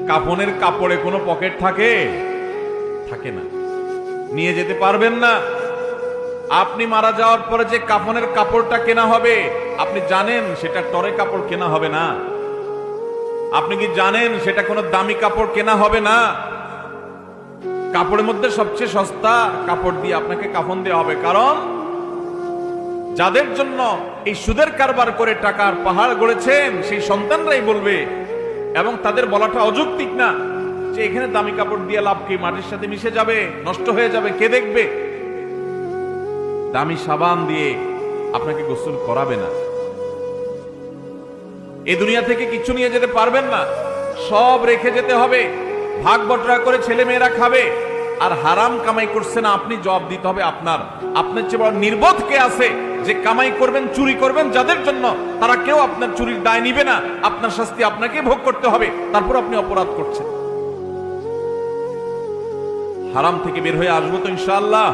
কাফনের কাপড়ে কোনো পকেট থাকে? থাকে না, নিয়ে যেতে পারবেন না। আপনি মারা যাওয়ার পরে যে কাফনের কাপড়টা কেনা হবে, আপনি জানেন সেটা টরে কাপড় কেনা হবে না? আপনি কি জানেন সেটা কোনো দামি কাপড় কেনা হবে না? কাপড়ের মধ্যে সবচেয়ে সস্তা কাপড় দিয়ে আপনাকে কাফন দেওয়া হবে। কারণ যাদের জন্য এই সুদের কারবার করে টাকার পাহাড় গড়েছেন সেই সন্তানরাই বলবে, এবং তাদের বলাটা অযৌক্তিক না, যে এখানে দামি কাপড় দিয়ে লাভ কি, মাটির সাথে মিশে যাবে, নষ্ট হয়ে যাবে, কে দেখবে? দামি সাবান দিয়ে আপনাকে গোসল করাবে না। এই দুনিয়া থেকে কিছু নিয়ে যেতে পারবেন না, সব রেখে যেতে হবে। ভাগ বটরা করে ছেলে মেয়েরা খাবে। আর হারাম কামাই করছে না আপনি, জবাব দিতে হবে আপনার। আপনার চেয়ে বড় নির্বোধ কে আছে যে কামাই করবেন, চুরি করবেন যাদের জন্য, তারা কেউ আপনার চুরির দায় নিবে না। আপনার শাস্তি আপনাকে ভোগ করতে হবে, তারপর আপনি অপরাধ করছেন। হারাম থেকে বের হয়ে আসবো তো ইনশাআল্লাহ।